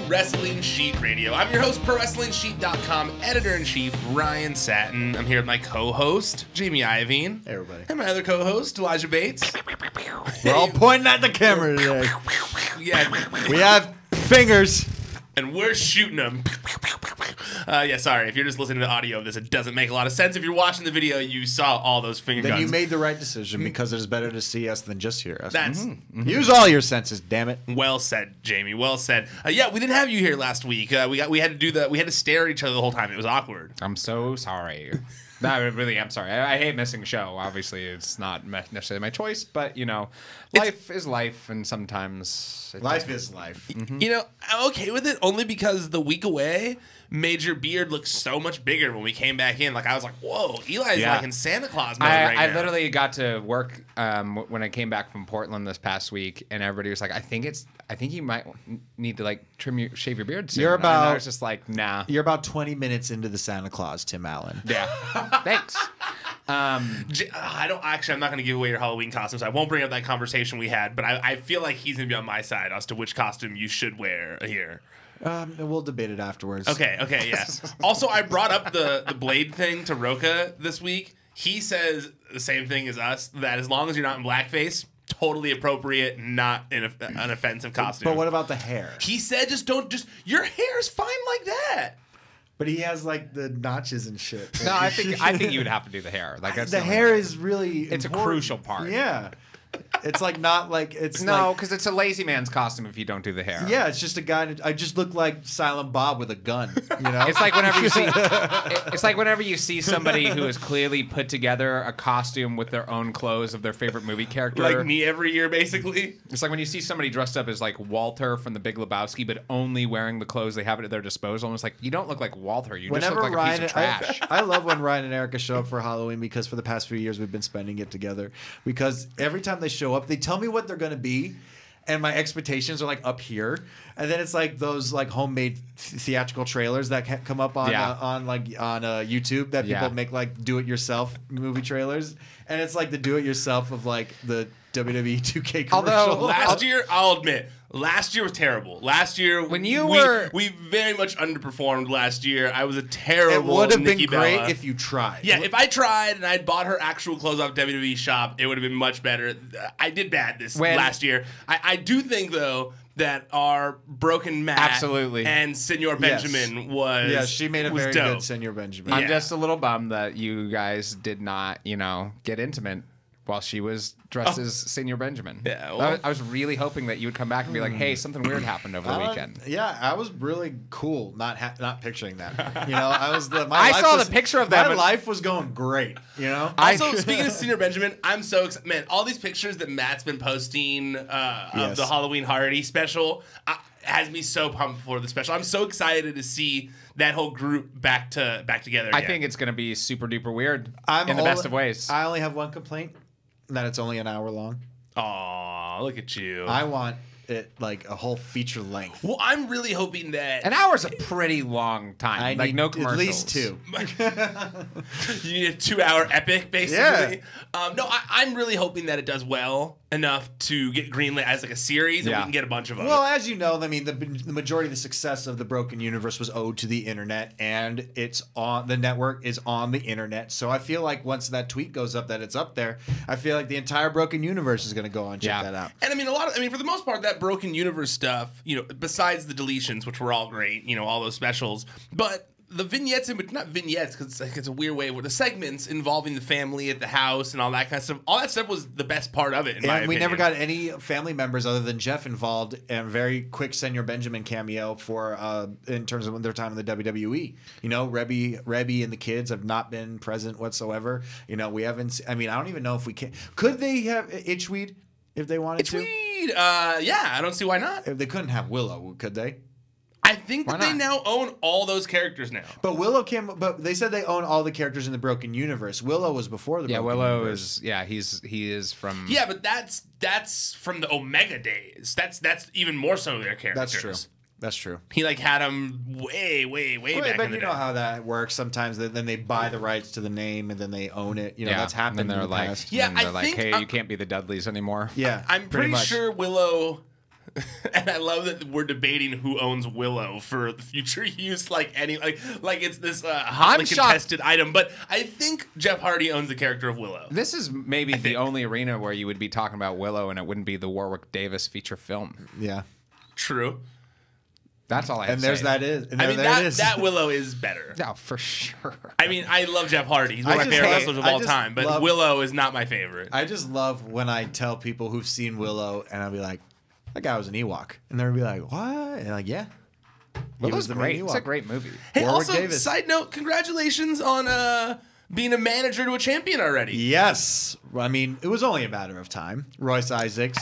Wrestling Sheet Radio. I'm your host, ProWrestlingSheet.com editor-in-chief, Ryan Satin. I'm here with my co-host, Jamie Iovine. Hey, everybody. And my other co-host, Elijah Bates. We're all pointing at the camera today. Yeah. We have fingers. And we're shooting them. Sorry. If you're just listening to the audio of this, it doesn't make a lot of sense. If you're watching the video, you saw all those finger Then guns. you made the right decision because it is better to see us than just hear us. Use all your senses, damn it. Well said, Jamie. Well said. We didn't have you here last week. We had to stare at each other the whole time. It was awkward. I'm so sorry. No, I really am sorry. I hate missing a show. Obviously, it's not necessarily my choice, but, life is life, and sometimes... Life is life. Mm-hmm. I'm okay with it only because the week away made your beard look so much bigger when we came back in. Like, I was like, whoa, Eli's like in Santa Claus mode right now. I literally got to work when I came back from Portland this past week, and everybody was like, I think you might need to, shave your beard soon. And I was just like, nah. You're about 20 minutes into the Santa Claus, Tim Allen. Yeah. Thanks. I'm not going to give away your Halloween costumes. I won't bring up that conversation we had, but I feel like he's going to be on my side as to which costume you should wear here. We'll debate it afterwards. Okay, yeah. Also, I brought up the blade thing to Roka this week. He says the same thing as us, that as long as you're not in blackface, totally appropriate, not in an offensive costume. But what about the hair? He said your hair's fine like that. But he has the notches and shit. No, I think you would have to do the hair. The hair is really it's a crucial part. Yeah. It's because it's a lazy man's costume if you don't do the hair. Yeah, it's just a guy. I just look like Silent Bob with a gun. It's like whenever you see somebody who has clearly put together a costume with their own clothes of their favorite movie character. Like me every year, basically. It's like when you see somebody dressed up as Walter from The Big Lebowski, but only wearing the clothes they have at their disposal. And it's like, you don't look like Walter. You just look like a piece of trash. I love when Ryan and Erica show up for Halloween because for the past few years we've been spending it together. Because every time they show up, they tell me what they're going to be, and my expectations are up here, and then it's those homemade theatrical trailers that come up on YouTube that people make do-it-yourself movie trailers, and it's the do-it-yourself of the WWE 2K commercial. Although last year, I'll admit, last year was terrible. Last year, we very much underperformed last year. I was a terrible. It would have been Nikki great Bella. if you tried. Yeah, if I tried and I'd bought her actual clothes off WWE shop, it would have been much better. I did bad last year. I do think though that our broken Matt and Senor Benjamin was she made a very dope. good Senor Benjamin. I'm just a little bummed that you guys did not get intimate while she was dressed as Senor Benjamin. Yeah, well, I was really hoping that you would come back and be like, hey, something weird happened over the weekend. Yeah, I was really cool not picturing that. I saw the picture of that. My life was going great, Also, speaking of Senor Benjamin, I'm so excited. Man, all these pictures that Matt's been posting of the Halloween Hardy special has me so pumped for the special. I'm so excited to see that whole group back together again. I think it's going to be super duper weird in the best of ways. I only have one complaint. That it's only an hour long. Aw, look at you. I want it a whole feature length. Well, I'm really hoping that... An hour's a pretty long time. I need no commercials. At least 2. You need a 2-hour epic, basically? Yeah. I'm really hoping that it does well enough to get greenlit as a series and we can get a bunch of them. Well, as you know, the majority of the success of the Broken Universe was owed to the internet, and the network is on the internet. So I feel like once that tweet goes up that it's up there, I feel like the entire Broken Universe is going to go on and check that out. And for the most part, that Broken Universe stuff, besides the deletions, which were all great, all those specials, but the vignettes, not vignettes, because it's a weird way, the segments involving the family at the house and all that kind of stuff, all that stuff was the best part of it, in my opinion. We never got any family members other than Jeff involved in a very quick Senor Benjamin cameo in terms of their time in the WWE. Rebby and the kids have not been present whatsoever. We haven't, I don't even know if we can. Could they have Itchweed if they wanted to? Itchweed, I don't see why not. If they couldn't have Willow, could they? I think that they now own all those characters now. But but they said they own all the characters in the Broken Universe. Willow was before the Broken Universe. He is from... Yeah, but that's from the Omega days. That's even more so their characters. That's true. He had them way back in the day. But you know how that works. Sometimes then they buy the rights to the name and then they own it. That's happened in the past. Yeah, I think... hey, you can't be the Dudleys anymore. Yeah, I'm pretty sure Willow... And I love that we're debating who owns Willow for future use, like it's this hotly contested item. But I think Jeff Hardy owns the character of Willow. This is maybe the only arena where you would be talking about Willow and it wouldn't be the Warwick Davis feature film. Yeah. True. That's all I have and to there's say. that is. And I mean, that Willow is better. Yeah, for sure. I mean, I love Jeff Hardy. He's one of my favorite wrestlers of all time. But Willow is not my favorite. I just love when I tell people who've seen Willow, and I'll be like, that guy was an Ewok. And they'll be like, what? And like, yeah. Willow's great. It's a great movie. Hey, Warwick Davis. Side note, congratulations on being a manager to a champion already. Yes. I mean, it was only a matter of time. Royce Isaacs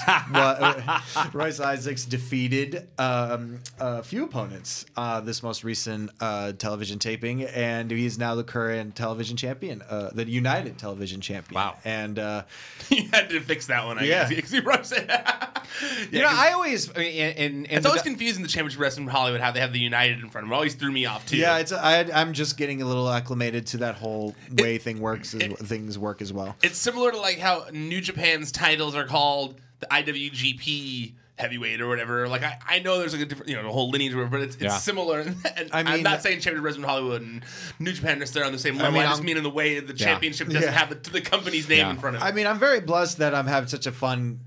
defeated a few opponents this most recent television taping, and he's now the current television champion, the United television champion. Wow. And you had to fix that one, I guess. You know, I always it's always confusing the championship wrestling in Hollywood how they have the United in front of them. It always threw me off too. Yeah, I'm just getting a little acclimated to that whole way things work as well. It's similar to like how New Japan's titles are called the IWGP Heavyweight or whatever. Like I know there's like a different, a whole lineage, but it's similar. And I'm not saying Championship Wrestling Hollywood and New Japan are on the same level. I just mean in the way the championship doesn't have the company's name in front of it. I mean, I'm very blessed that I'm having such a fun,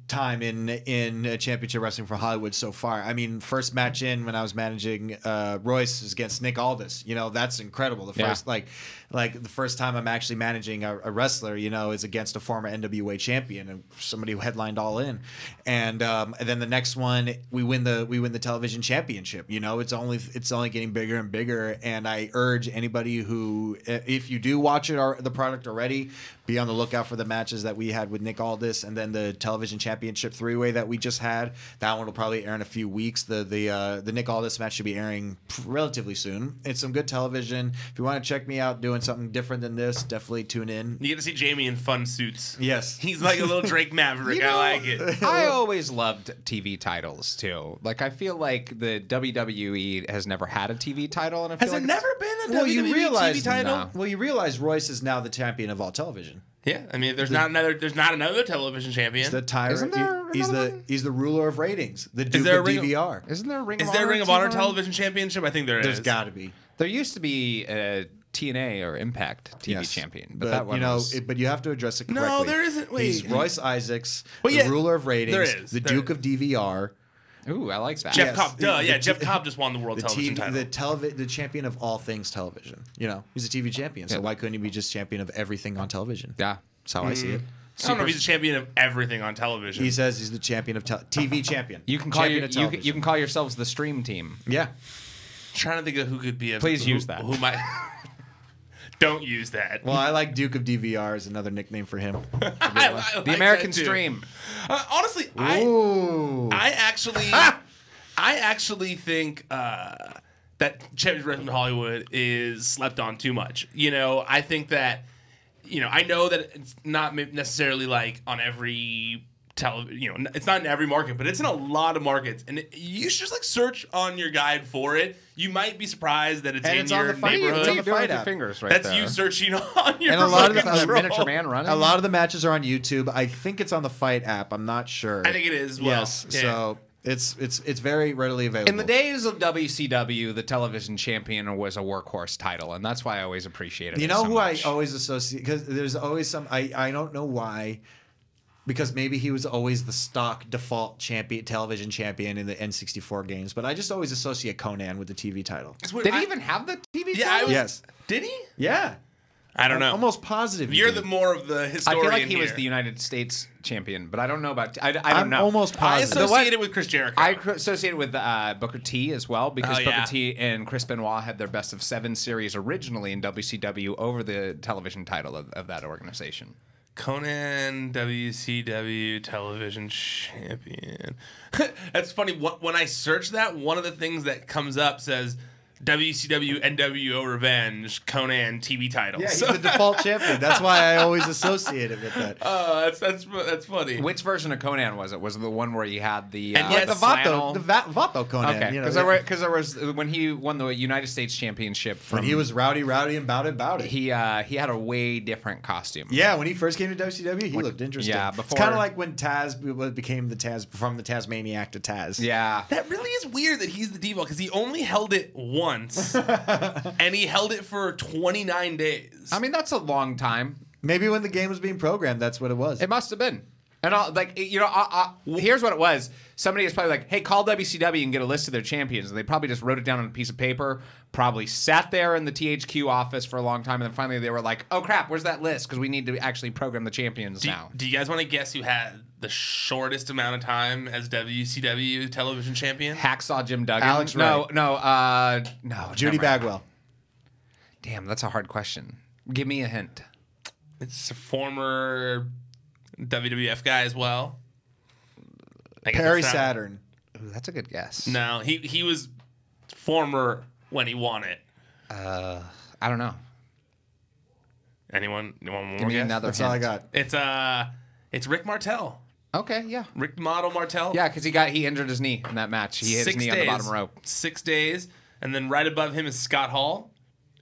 time in Championship Wrestling for Hollywood so far. I mean, first match in when I was managing Royce was against Nick Aldis. That's incredible. The first the first time I'm actually managing a wrestler, is against a former NWA champion and somebody who headlined All In. And then the next one we win the television championship. It's only getting bigger and bigger. And I urge anybody who, if you do watch the product already, be on the lookout for the matches that we had with Nick Aldis and then the television championship 3-way that we just had. That one will probably air in a few weeks. The Nick Aldis match should be airing relatively soon. It's some good television. If you want to check me out doing something different than this, definitely tune in. You get to see Jamie in fun suits. Yes. He's like a little Drake Maverick. I like it. I always loved TV titles too. Like I feel like the WWE has never had a TV title, and I feel has it never been a WWE TV title? No. Well, you realize Royce is now the champion of all television. Yeah, I mean, there's not another television champion. He's the tyrant. Isn't there he's the ruler of ratings. The Duke of DVR. Isn't there a Ring? Is there a Ring of Honor television championship? I think there is. There's got to be. There used to be a TNA or Impact TV champion, but that one but you have to address it correctly. No, there isn't. Wait. He's Royce Isaacs, the ruler of ratings. There is. The Duke of DVR. Ooh, I like that. Jeff Cobb. Jeff Cobb just won the world television title. The champion of all things television. He's a TV champion. So why couldn't he be just champion of everything on television? Yeah. That's how I see it. I don't know if he's a champion of everything on television. He says he's the champion of TV champion. You can call you can call yourselves the Stream Team. Yeah. I'm trying to think of who could be Please use that. Who might Don't use that. Well, I like Duke of DVR as another nickname for him. I like the American Stream. Honestly, I actually think that Championship Wrestling Hollywood is slept on too much. I think that I know that it's not necessarily like on every television. It's not in every market, but it's in a lot of markets, and you should just search on your guide for it. You might be surprised that it's in your neighborhood. It's on the fight app. Fingers right That's there. you searching on your. And a lot of the miniature man running. A lot of the matches are on YouTube. I think it's on the Fight app. I'm not sure. I think it is. Well, yes. Yeah. So it's very readily available. In the days of WCW, the television champion was a workhorse title, and that's why I always appreciated it. You know so who much. I always associate, because there's always some. I don't know why. Because maybe he was always the stock default television champion in the N64 games, but I just always associate Conan with the TV title. Did he even have the TV title? Yes. Did he? Yeah. I don't know. Almost positive. You're the more of the historian. I feel like he here. was the United States champion, but I don't know about. I don't know. I'm almost positive. I associate it with Chris Jericho. I associate it with Booker T as well, because Booker T and Chris Benoit had their best of 7 series originally in WCW over the television title of that organization. Conan WCW television champion. That's funny. When I search that, one of the things that comes up says WCW NWO Revenge Conan TV title. Yeah, he's the default champion. That's why I always associate it with that. That's funny. Which version of Conan was it? Was it the one where he had the yes, the Vato Conan? Okay, you know, because there was when he won the United States Championship. When he was rowdy and bout it. He had a way different costume. Yeah, when he first came to WCW, he looked interesting. Yeah, it's kind of like when Taz became the Taz from the Tasmaniac to Taz. Yeah, that really is weird that he's the default because he only held it once, and he held it for 29 days. I mean that's a long time. Maybe when the game was being programmed, that's what it was. It must have been. And here's what it was. Somebody is probably like, hey, call WCW and get a list of their champions. And they probably just wrote it down on a piece of paper, probably sat there in the THQ office for a long time, and then finally they were like, oh, crap, where's that list? Because we need to actually program the champions now. Do you guys want to guess who had the shortest amount of time as WCW television champion? Hacksaw Jim Duggan? Alex Wright. No. Judy Bagwell. Damn, that's a hard question. Give me a hint. It's a former WWF guy as well. Perry Saturn. Ooh, that's a good guess. No, he was former when he won it. I don't know. Anyone more Give me guess? another That's hint. all I got. It's Rick Martel. Okay, yeah. Rick Model Martel. Yeah, because he injured his knee in that match. He hit his knee on the bottom rope. 6 days, and then right above him is Scott Hall.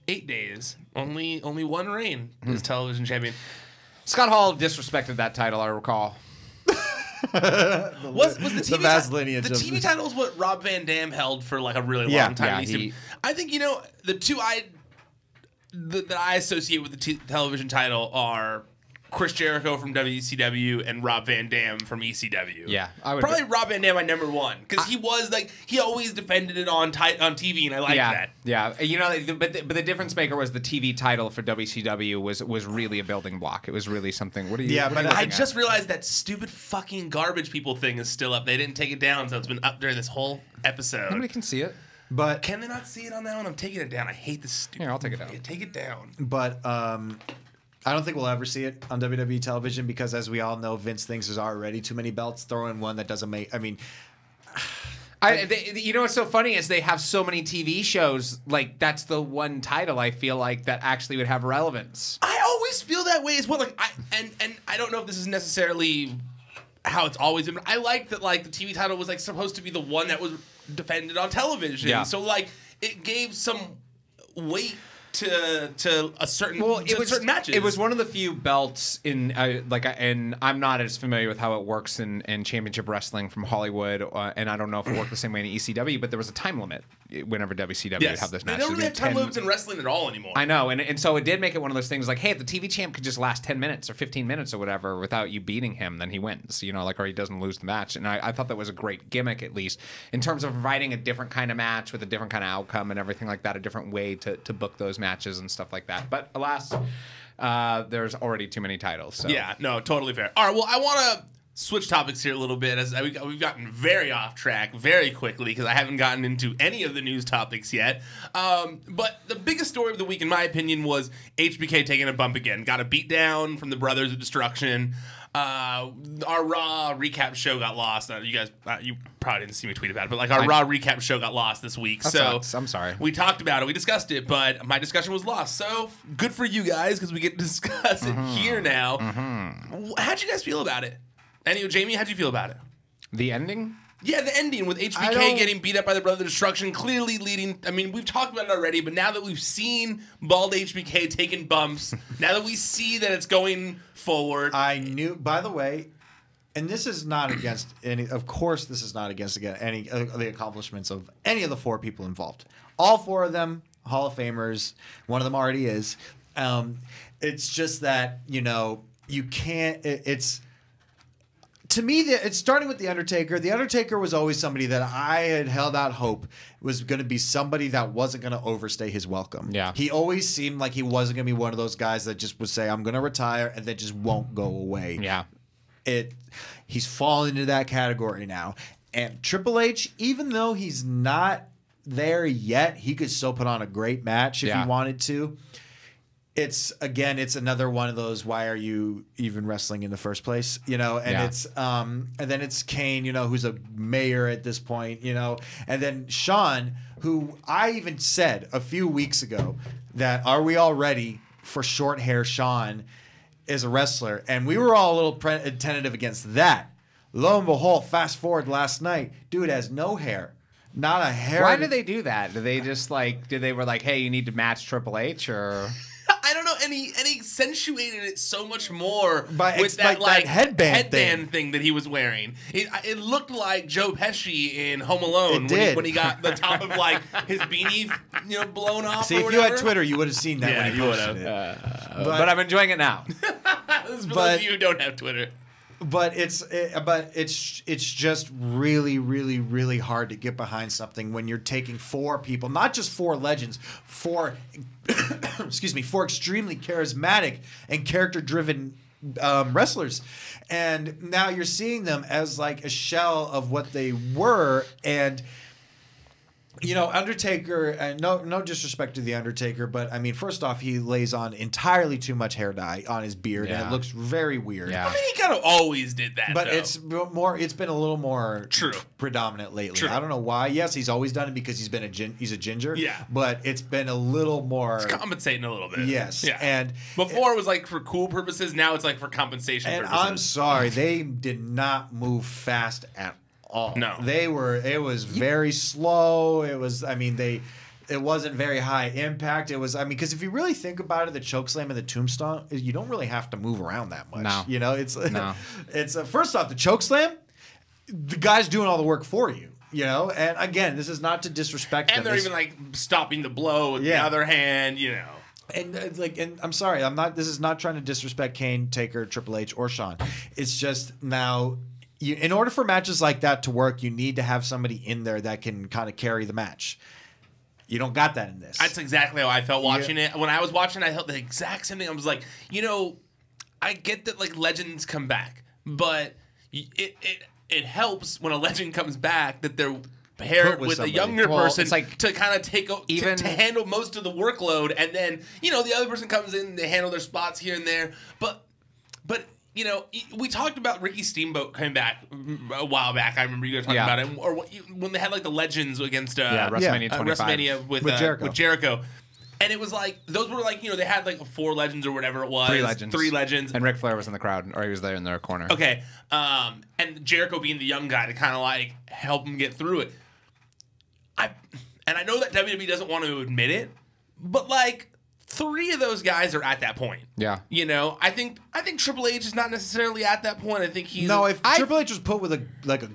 8 days. Only one reign as television champion. Scott Hall disrespected that title, I recall. Was the TV vast lineage the of TV title is what Rob Van Dam held for like a really long time. Yeah, I think the two that I associate with the television title are Chris Jericho from WCW and Rob Van Dam from ECW. Yeah, I would probably Rob Van Dam my number one because he was like he always defended it on TV and I like that. Yeah, but the difference maker was the TV title for WCW was really a building block. It was really something. What are you? Yeah, what are but you I looking at? just realized that stupid fucking garbage people thing is still up. They didn't take it down, so it's been up during this whole episode. Nobody can see it. But Can they not see it on that one? I'm taking it down. I hate this stupid. Here, I'll take it down. Take it down. I don't think we'll ever see it on WWE television because, as we all know, Vince thinks there's already too many belts. Throw in one that doesn't make. I mean, what's so funny is they have so many TV shows. Like that's the one title I feel like that actually would have relevance. I always feel that way as well. Like I don't know if this is necessarily how it's always been. But I like that like the TV title was like supposed to be the one that was defended on television. Yeah. So like it gave some weight to a certain certain matches. It was one of the few belts in and I'm not as familiar with how it works in championship wrestling from Hollywood, and I don't know if it worked the same way in ECW, but there was a time limit whenever WCW would have this match. They don't really have time limits in wrestling at all anymore. I know, and so it did make it one of those things like, hey, if the TV champ could just last 10 minutes or 15 minutes or whatever without you beating him, then he wins, or he doesn't lose the match. And I thought that was a great gimmick, at least, in terms of providing a different kind of match with a different kind of outcome and everything like that, a different way to book those matches and stuff like that. But alas, there's already too many titles. So. Yeah, no, totally fair. All right, well, I want to switch topics here a little bit as we've gotten very off track very quickly because I haven't gotten into any of the news topics yet. But the biggest story of the week, in my opinion, was HBK taking a bump again. Got a beatdown from the Brothers of Destruction. Our Raw recap show got lost. You guys, you probably didn't see me tweet about it, but our Raw recap show got lost this week. I'm sorry. We talked about it, we discussed it, but my discussion was lost. So good for you guys because we get to discuss it here now. How'd you guys feel about it? Jamie, how'd you feel about it? The ending? Yeah, the ending with HBK getting beat up by the Brother of Destruction, clearly leading. I mean, we've talked about it already, but now that we've seen bald HBK taking bumps, now that we see that it's going forward. I knew, by the way, and this is not against any, of course, this is not against any of the accomplishments of any of the four people involved. All four of them, Hall of Famers. One of them already is. It's just that, you can't, to me, it's starting with The Undertaker. The Undertaker was always somebody that I had held out hope was going to be somebody that wasn't going to overstay his welcome. Yeah. He always seemed like he wasn't going to be one of those guys that just would say, I'm going to retire, and then just won't go away. Yeah. He's fallen into that category now. And Triple H, even though he's not there yet, he could still put on a great match if he wanted to. It's another one of those, why are you even wrestling in the first place? It's and then it's Kane, who's a mayor at this point, and then Shawn, who I even said a few weeks ago that are we all ready for short hair Sean as a wrestler? And we were all a little tentative against that. Lo and behold, fast forward last night, dude has no hair. Not a hair. Why did they do that? Did they just like? Did they were like, hey, you need to match Triple H or? I don't know, and he accentuated it so much more By with that like headband thing that he was wearing. It looked like Joe Pesci in Home Alone when he got the top of like his beanie, blown off. See, if you had Twitter, you would have seen that when he posted it. But I'm enjoying it now. This is for those of you who don't have Twitter. But it's just really, really, really hard to get behind something when you're taking 4 people, not just 4 legends, 4 4 extremely charismatic and character-driven wrestlers, and now you're seeing them as like a shell of what they were. And Undertaker, and no disrespect to the Undertaker, but I mean, first off, he lays on entirely too much hair dye on his beard, and it looks very weird. Yeah. I mean, he kind of always did that, but though. it's been a little more True. predominant lately. True. I don't know why. Yes, he's always done it because he's a ginger. Yeah. But it's been a little more. It's compensating a little bit. Yes. Yeah. And before it was like for cool purposes. Now it's like for compensation and purposes. I'm sorry, they did not move fast at all. No. It was very slow. It was, it wasn't very high impact. It was, because if you really think about it, the chokeslam and the tombstone, you don't really have to move around that much. No. It's first off, the chokeslam, the guy's doing all the work for you. And again, this is not to disrespect them. And they're even like stopping the blow with the other hand, And and I'm sorry, this is not trying to disrespect Kane, Taker, Triple H, or Shawn. It's just now, in order for matches like that to work, you need to have somebody in there that can kind of carry the match. You don't got that in this. That's exactly how I felt watching it. When I was watching, I felt the exact same thing. I was like, I get that like legends come back, but it helps when a legend comes back that they're paired with a younger person it's like to kind of take to handle most of the workload, and then the other person comes in, they handle their spots here and there. But we talked about Ricky Steamboat coming back a while back. I remember you guys talking about it, or when they had like the legends against WrestleMania 25 WrestleMania with Jericho. And it was like, those were like, they had like 4 legends or whatever it was. 3 legends. And Ric Flair was in the crowd, or he was there in their corner. Okay. And Jericho being the young guy to kind of like help him get through it. And I know that WWE doesn't want to admit it, but like 3 of those guys are at that point. Yeah. I think Triple H is not necessarily at that point. I think he's if Triple H was put with a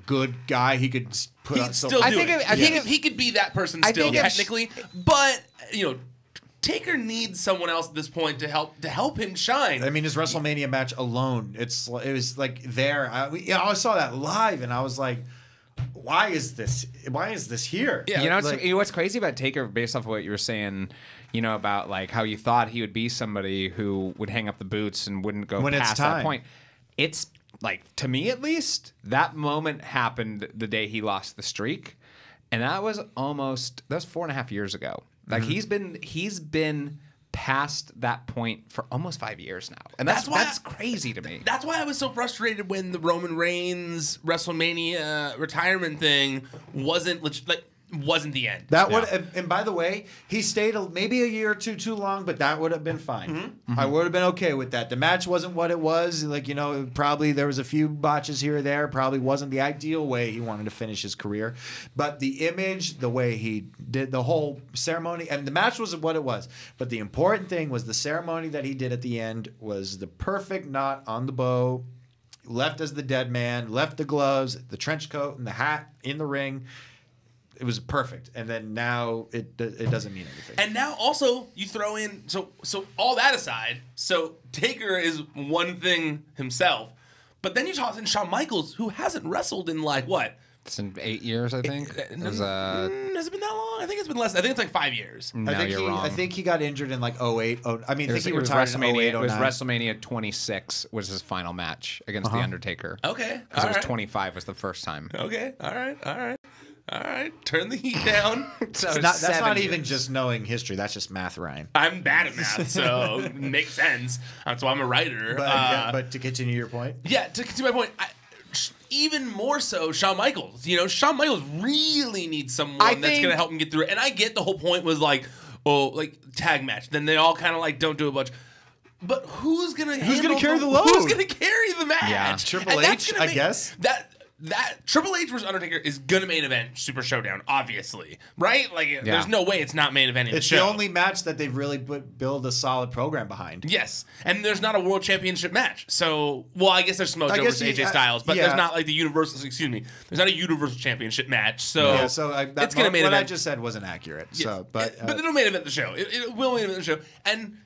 good guy, he could put on still something. I think he could be that person still technically, but Taker needs someone else at this point to help him shine. I mean, his WrestleMania match alone, it was like there. I saw that live, and I was like, why is this here? Yeah, what's crazy about Taker, based off of what you were saying, about like how you thought he would be somebody who would hang up the boots and wouldn't go past that point. It's like, to me at least, that moment happened the day he lost the streak, and that was 4.5 years ago. Like he's been past that point for almost 5 years now, and that's crazy to me. That's why I was so frustrated when the Roman Reigns WrestleMania retirement thing wasn't the end. And by the way, he stayed maybe a year or two too long, but that would have been fine. Mm-hmm. I would have been okay with that. The match wasn't what it was. Probably there was a few botches here or there. Probably wasn't the ideal way he wanted to finish his career. But the image, the way he did the whole ceremony, and the match was what it was. But the important thing was the ceremony that he did at the end was the perfect knot on the bow. Left as the dead man, left the gloves, the trench coat, and the hat in the ring. It was perfect, and then now it doesn't mean anything. And now also you throw in so all that aside, so Taker is one thing himself, but then you toss in Shawn Michaels, who hasn't wrestled in like what? It's in 8 years, I think. Has it been that long? I think it's been less. I think it's like 5 years. No, you're wrong. I think he got injured in like 08. I think he retired in WrestleMania. 08, It was 09. WrestleMania 26 was his final match against The Undertaker. Okay. Because it was 25 was the first time. Okay. All right. Turn the heat down. So That's not even just knowing history. That's just math, Ryan. I'm bad at math, so it makes sense. That's why I'm a writer. But to continue your point. Yeah, to continue my point, even more so Shawn Michaels. You know, Shawn Michaels really needs someone that's going to help him get through it. And I get the whole point was like, oh, like tag match. Then they all kind of like don't do a bunch. But who's gonna carry the load? Who's gonna carry the match? Yeah. Triple H, I guess. That Triple H versus Undertaker is gonna main event Super Showdown, obviously, right? Like, there's no way it's not main eventing. It's the only match that they've really build a solid program behind. Yes, and there's not a world championship match. So, well, I guess there's Smojo versus AJ Styles, but there's not like the universal. Excuse me, there's not a universal championship match. So, it's gonna main event. What I just said wasn't accurate. Yes. So, but it'll main event the show. It will main event the show, and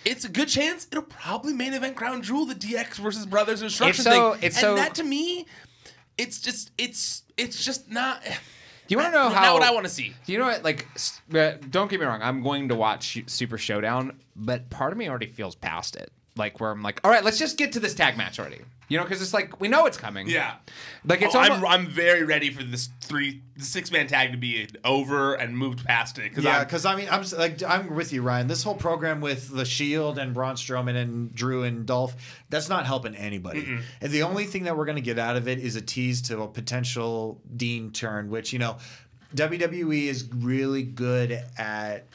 it's a good chance it'll probably main event Crown Jewel, the DX versus Brothers Instruction thing. And that to me, it's just not. Do you want to know how? Not what I want to see. Do you know what? Like, don't get me wrong. I'm going to watch Super Showdown, but part of me already feels past it. Like, where I'm like, all right, let's just get to this tag match already. You know, because it's like we know it's coming. Yeah. Like it's. I'm very ready for this 6-man tag to be over and moved past it. Because I mean, I'm with you, Ryan. This whole program with the Shield and Braun Strowman and Drew and Dolph, that's not helping anybody. Mm-mm. And the only thing that we're going to get out of it is a tease to a potential Dean turn, which, you know, WWE is really good at,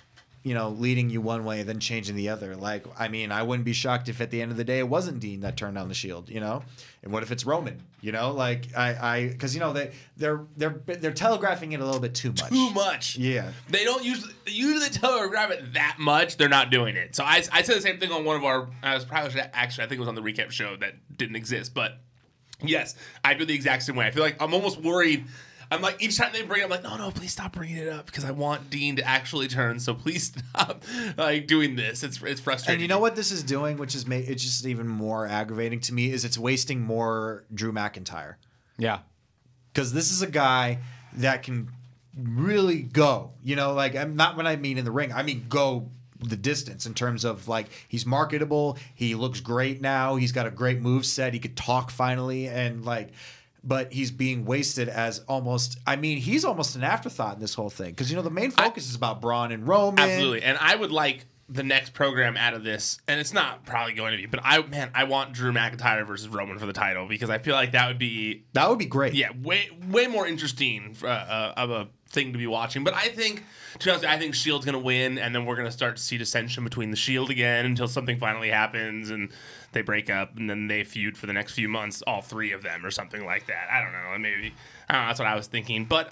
you know, leading you one way and then changing the other. Like, I mean, I wouldn't be shocked if at the end of the day it wasn't Dean that turned on the Shield, you know? And what if it's Roman, you know? Like, because, you know, they're telegraphing it a little bit too much. Too much. Yeah. They don't usually telegraph it that much. They're not doing it. So I said the same thing on one of our, I think it was on the recap show that didn't exist. But yes, I do the exact same way. I feel like I'm almost worried. I'm like, each time they bring it, I'm like, no, please stop bringing it up because I want Dean to actually turn. So please stop like doing this. It's frustrating. And you know what this is doing, which is it's just even more aggravating to me, is it's wasting more Drew McIntyre. Yeah, because this is a guy that can really go. You know, like I'm not when I mean in the ring. I mean go the distance in terms of like he's marketable. He looks great now. He's got a great move set. He could talk finally and like. But he's being wasted as almost. I mean, he's almost an afterthought in this whole thing because you know the main focus is about Braun and Roman. Absolutely, and I would like the next program out of this, and it's not probably going to be, but I want Drew McIntyre versus Roman for the title because I feel like that would be great. Yeah, way more interesting of a thing to be watching. But I think, to be honest, I think Shield's going to win, and then we're going to start to see dissension between the Shield again until something finally happens and they break up, and then they feud for the next few months, all three of them or something like that. I don't know. Maybe that's what I was thinking. But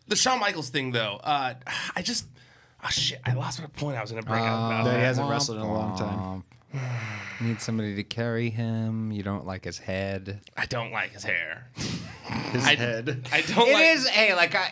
the Shawn Michaels thing, though, I lost what point I was going to bring up. That he hasn't wrestled in a long time. Need somebody to carry him. You don't like his head. I don't like his hair. His head. I don't.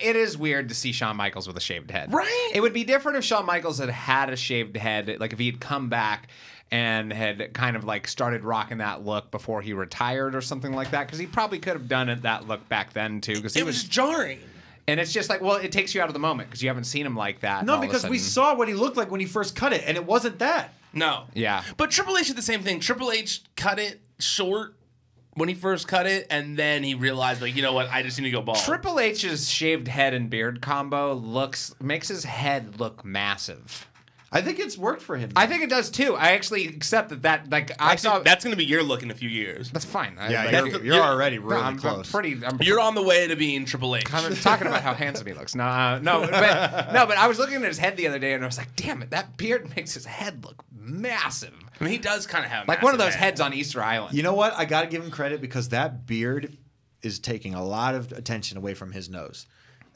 It is weird to see Shawn Michaels with a shaved head. Right. It would be different if Shawn Michaels had a shaved head. Like if he had come back and had kind of like started rocking that look before he retired or something like that. Because he probably could have done that look back then too. Because it was jarring. And it's just like, well, it takes you out of the moment because you haven't seen him like that. No, because we saw what he looked like when he first cut it, and it wasn't that. No. Yeah. But Triple H did the same thing. Triple H cut it short when he first cut it, and then he realized, like, you know what, I just need to go bald. Triple H's shaved head and beard combo makes his head look massive. I think it's worked for him. I think it does too. I actually accept that. Like I saw, that's going to be your look in a few years. That's fine. Yeah, you're already really close. You're on the way to being Triple H. I'm talking about how handsome he looks. No, but I was looking at his head the other day and I was like, damn it, that beard makes his head look massive. I mean, he does kind of have like one of those heads on Easter Island. You know what? I got to give him credit because that beard is taking a lot of attention away from his nose.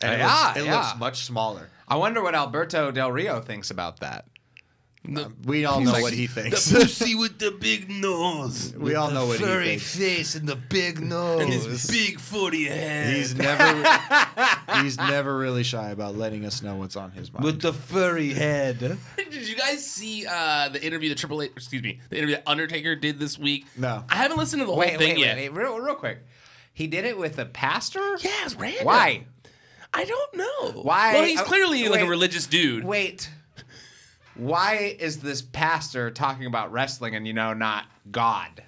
And it looks much smaller. I wonder what Alberto Del Rio thinks about that. We all know what he thinks. The pussy with the big nose. We all know what he furry thinks. face and the big nose. And his big footy head. He's never really shy about letting us know what's on his mind. With the furry head. Did you guys see the interview the interview that Undertaker did this week? No. I haven't listened to the whole thing yet. Wait, real quick. He did it with a pastor? Yeah, it's random. Why? I don't know. Why? Well, he's clearly like a religious dude. Wait. Why is this pastor talking about wrestling and, not God?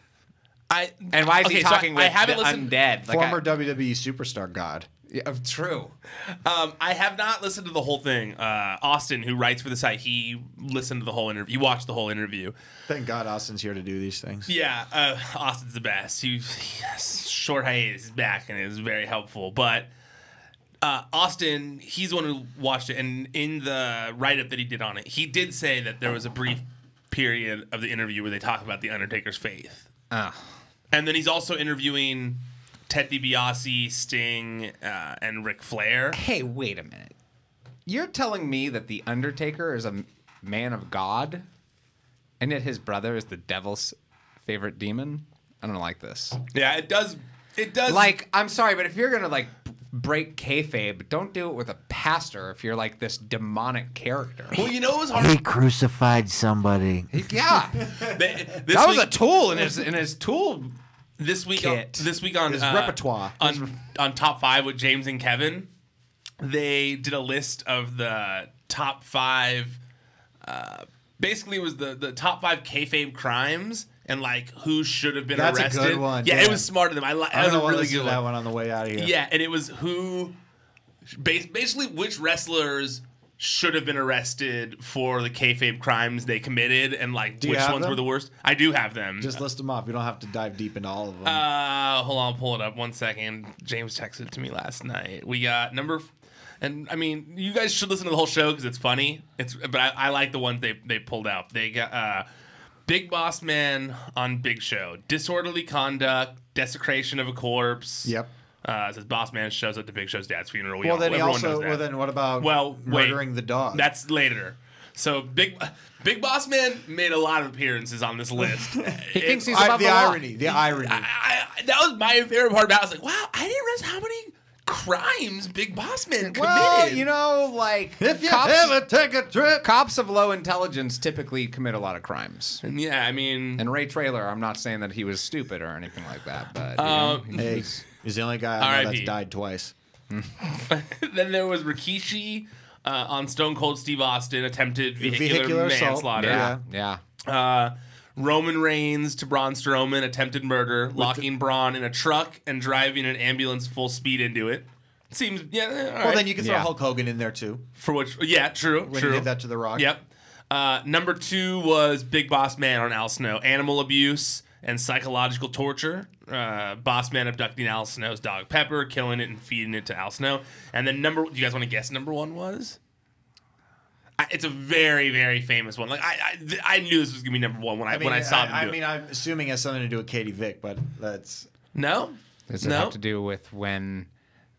And why is he talking with the undead? Former WWE superstar God. True. I have not listened to the whole thing. Austin, who writes for the site, he listened to the whole interview. He watched the whole interview. Thank God Austin's here to do these things. Yeah, Austin's the best. He has short hiatus is back and is very helpful. But Austin, he's the one who watched it, and in the write-up that he did on it, he did say that there was a brief period of the interview where they talk about the Undertaker's faith. And then he's also interviewing Ted DiBiase, Sting, and Ric Flair. Hey, wait a minute. You're telling me that the Undertaker is a man of God, and yet his brother is the devil's favorite demon? I don't like this. Yeah, it does. It does. Like, I'm sorry, but if you're gonna like break kayfabe, don't do it with a pastor. If you're like this demonic character. Well, you know what was hard. He crucified somebody. Yeah, that was a tool in his tool. This week Kit. on His repertoire. on Top 5 with James and Kevin, they did a list of the top 5. Basically, it was the top 5 kayfabe crimes and like who should have been That's arrested. a good one. Yeah, Yeah. it was smart of them. I That don't was know a what really listened good to that one. one on the way out of here. Yeah, and it was basically which wrestlers should have been arrested for the kayfabe crimes they committed, and like Do you which have ones them? were the worst. I do have them. Just list them off. You don't have to dive deep into all of them. Hold on, I'll pull it up 1 second. James texted it to me last night. We got and I mean, you guys should listen to the whole show because it's funny. But I like the ones they pulled out. They got Big Boss Man on Big Show, disorderly conduct, desecration of a corpse. Yep. It says Boss Man shows up to Big Show's dad's funeral. Then he everyone also. knows that. Well, then what about wait. murdering the dog? That's later. So Big Boss Man made a lot of appearances on this list. He thinks he's above the the law. irony. The irony. That was my favorite part about it. I was like, wow, I didn't realize how many crimes Big Boss Man committed. Well, you know, like if you ever take a trip. cops of low intelligence typically commit a lot of crimes. And yeah, I mean, And Ray Traylor, I'm not saying that he was stupid or anything like that, but you know, Hey, he's the only guy I know R.I.P. that's died twice. then there was Rikishi on Stone Cold Steve Austin, attempted vehicular assault. manslaughter. yeah. Roman Reigns to Braun Strowman, attempted murder, locking Braun in a truck and driving an ambulance full speed into it. Seems, yeah, all right. Well, then you can throw Yeah. Hulk Hogan in there too. For which, yeah, true, When true. he did that to The Rock. Yep. Number 2 was Big Boss Man on Al Snow. Animal abuse and psychological torture. Boss Man abducting Al Snow's dog Pepper, killing it and feeding it to Al Snow. And then do you guys want to guess number 1 was? It's a very, very famous one. Like I knew this was gonna be number 1 when I saw them do it. I'm assuming it has something to do with Katie Vick, but that's No? Does it have to do with when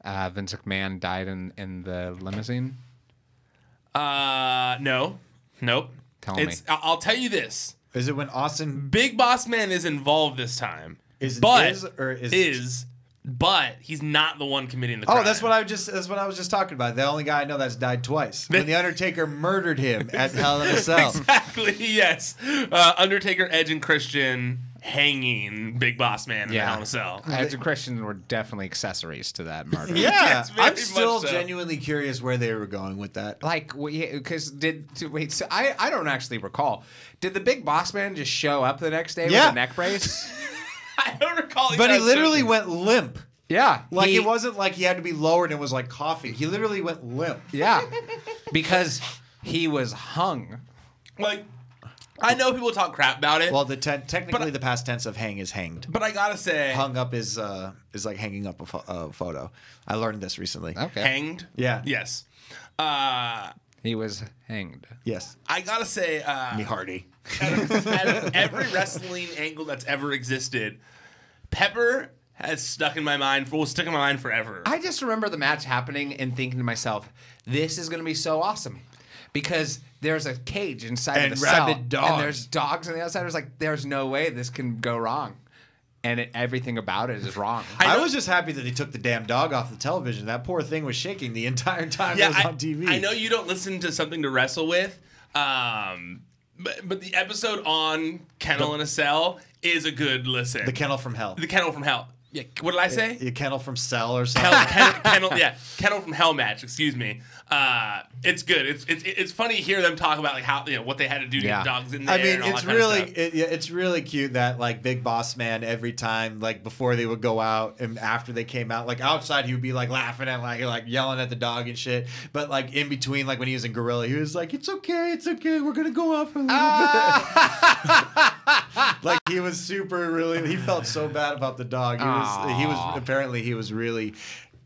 Vince McMahon died in the limousine? No. Nope. Tell me. I'll tell you this. is it when Austin Big Boss Man is involved this time. is Is but he's not the one committing the crime. Oh, that's what I was just talking about. The only guy I know that's died twice. When the Undertaker murdered him at Hell in a Cell. Exactly, yes. Undertaker, Edge, and Christian hanging Big Boss Man in the Hell in a Cell. Edge and Christian were definitely accessories to that murder. Yeah, Yes, very I'm much still so. genuinely curious where they were going with that. Like, because so I don't actually recall. Did the Big Boss Man just show up the next day Yeah. with a neck brace? I don't recall. But he that literally so- went limp. Yeah. Like it wasn't like he had to be lowered and was like coffee. He literally went limp. Yeah. Because he was hung. Like, I know people talk crap about it. Well, technically the past tense of hang is hanged. But I gotta say, Hung up is like hanging up a photo. I learned this recently. Okay. hanged. Yeah. Yes. He was hanged. Yes. I gotta say, Me Hardy. out of every wrestling angle that's ever existed, Pepper has stuck in my mind forever. I just remember the match happening and thinking to myself, this is going to be so awesome. Because there's a cage inside And of the cell. rabid dogs. And there's dogs on the outside. I was like, there's no way this can go wrong. And everything about it is wrong. I was just happy that they took the damn dog off the television. That poor thing was shaking the entire time it was on TV. I know you don't listen to Something to Wrestle With, but the episode on Kennel in a Cell is a good listen. The Kennel from Hell. The Kennel from Hell. Yeah, what did I say? Kennel from Cell or something. Kennel from Hell match. Excuse me. It's good. It's funny to hear them talk about like how what they had to do to get dogs in there. I mean, and all it's that kind of really stuff. it's really cute that like Big Boss Man every time like before they would go out and after they came out like outside he would be like laughing and like yelling at the dog and shit. But like in between like when he was in Gorilla he was like it's okay we're gonna go out for a little bit. Like he was he felt so bad about the dog. He was really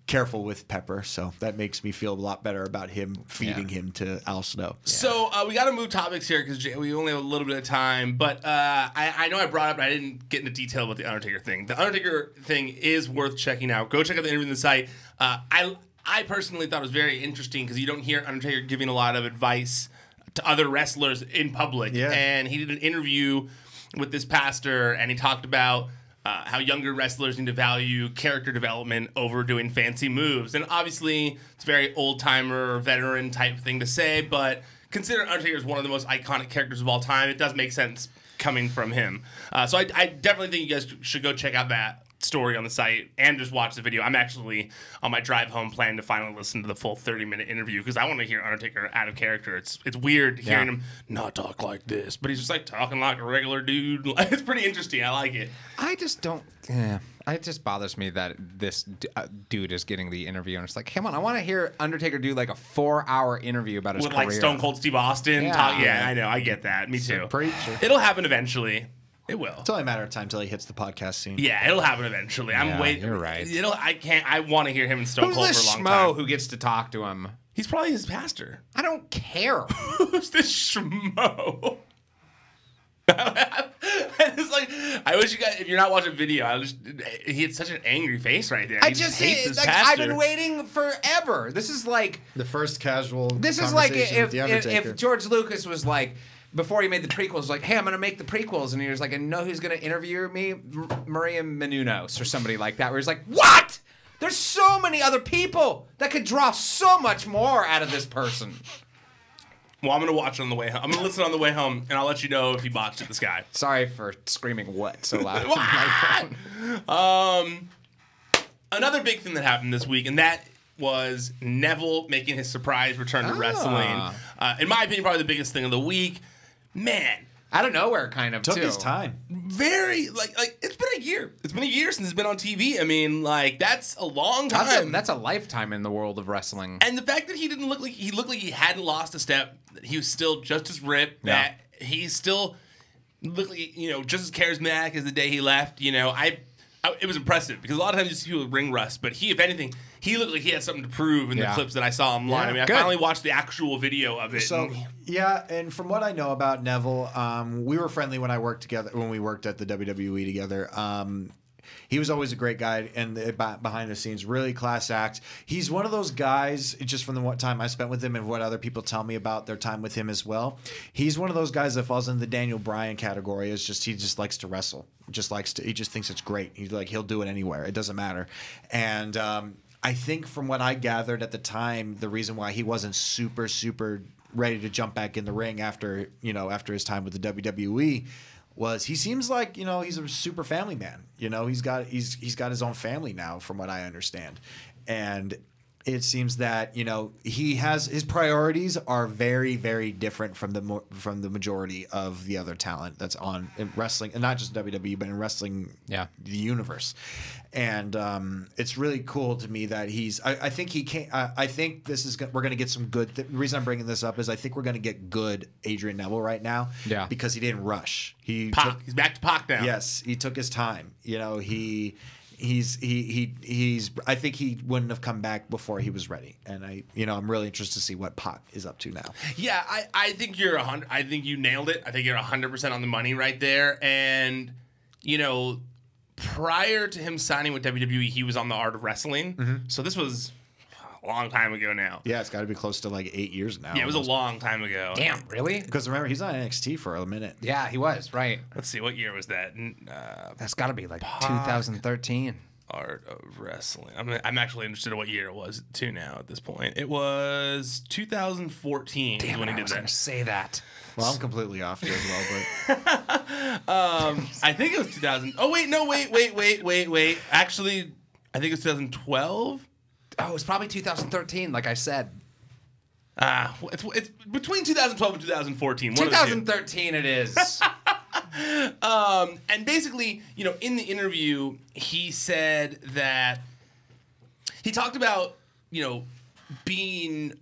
careful with Pepper, so that makes me feel a lot better about him feeding him to Al Snow. So we got to move topics here because we only have a little bit of time. But I know I brought up, but I didn't get into detail about the Undertaker thing. The Undertaker thing is worth checking out. Go check out the interview on the site. I personally thought it was very interesting because you don't hear Undertaker giving a lot of advice to other wrestlers in public. Yeah. And he did an interview with this pastor, and he talked about how younger wrestlers need to value character development over doing fancy moves. And obviously, it's a very old-timer, veteran type thing to say, but consider Undertaker as one of the most iconic characters of all time. It does make sense coming from him. So I definitely think you guys should go check out that story on the site and just watch the video. I'm actually on my drive home planning to finally listen to the full 30-minute interview because I want to hear Undertaker out of character. It's weird hearing him not talk like this, but he's just like talking like a regular dude. It's pretty interesting. I like it. I just don't. Yeah, it just bothers me that this dude is getting the interview, and it's like, come on, I want to hear Undertaker do like a 4-hour interview about his with career. like Stone Cold Steve Austin. Yeah. I know. I get that. Me too. Preacher. It'll happen eventually. It will. It's only a matter of time till he hits the podcast scene. Yeah, it'll happen eventually. I'm waiting. You're right. I want to hear him and Stone Who's Cold this for a long schmo time. who gets to talk to him? He's probably his pastor. I don't care. Who's this schmo? It's like I wish you guys, if you're not watching video, he had such an angry face right there. He just hates his pastor. I've been waiting forever. This is like The first casual this is like conversation with the Undertaker. if George Lucas was like, before he made the prequels, like, hey, I'm going to make the prequels. And he was like, and know who's going to interview me? Maria Menounos or somebody like that. Where he's like, what? There's so many other people that could draw so much more out of this person. Well, I'm going to watch it on the way home. I'm going to listen on the way home, and I'll let you know if he botched it, this guy. Sorry for screaming what so loud. Another big thing that happened this week, and that was Neville making his surprise return to wrestling. In my opinion, probably the biggest thing of the week. Man. Out of nowhere, kind of, Took too. his time. Very, like it's been a year. It's been a year since it's been on TV. I mean, like, that's a long time. That's a lifetime in the world of wrestling. And the fact that he looked like he hadn't lost a step, that he was still just as ripped, that he still looked like, just as charismatic as the day he left, it was impressive because a lot of times you see people with ring rust, but if anything, he looked like he had something to prove in the clips that I saw online. Yeah, I mean, I finally watched the actual video of it. So and from what I know about Neville, we were friendly when we worked at the WWE together. He was always a great guy and behind the scenes, really class act. He's one of those guys, just from the time I spent with him and what other people tell me about their time with him as well. He's one of those guys that falls in the Daniel Bryan category. He just likes to wrestle. He just thinks it's great. He'll do it anywhere. It doesn't matter. And I think from what I gathered at the time, the reason why he wasn't super, super ready to jump back in the ring after his time with the WWE was he seems like he's a super family man. He's got his own family now, from what I understand, and it seems that he has his priorities are very, very different from the majority of the other talent that's on in wrestling, and not just WWE, but in wrestling, the universe. And it's really cool to me that I think he can't. I think we're going to get some good. The reason I'm bringing this up is I think we're going to get good Adrian Neville right now. Yeah. Because he didn't rush. He's back to Pac now. Yes, he took his time. I think he wouldn't have come back before he was ready, and I'm really interested to see what Pac is up to now. Yeah, I think I think you nailed it. I think you're 100% on the money right there. And prior to him signing with WWE, he was on The Art of Wrestling. Mm-hmm. So this was a long time ago now. Yeah, it's got to be close to like 8 years now. Yeah, it was a long time ago. Damn, really? Because remember, he's on NXT for a minute. Yeah, he was, right. Let's see, what year was that? That's got to be like 2013. Art of Wrestling. I'm actually interested in what year it was too now at this point. It was 2014. Damn, when he I did was that. going to say that. Well, I'm completely off here as well, but I think it was 2000. Oh wait, no, wait. Actually, I think it was 2012. Oh, it was probably 2013, like I said. It's between 2012 and 2014. One of the two. 2013 it is. And basically, in the interview, he said that he talked about, being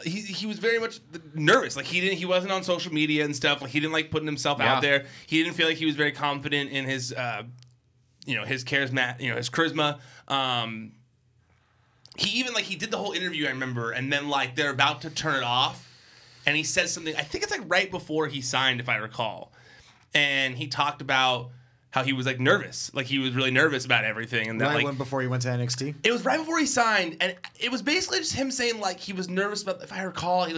he was very much nervous. Like he wasn't on social media and stuff. Like he didn't like putting himself out there. He didn't feel like he was very confident in his his charisma, his charisma. He did the whole interview, I remember, and then like they're about to turn it off, and he says something. I think it's like right before he signed, if I recall, and he talked about how he was like nervous, like he was really nervous about everything, and then Right before he went to NXT. It was right before he signed, and it was basically just him saying like he was nervous about. If I recall, he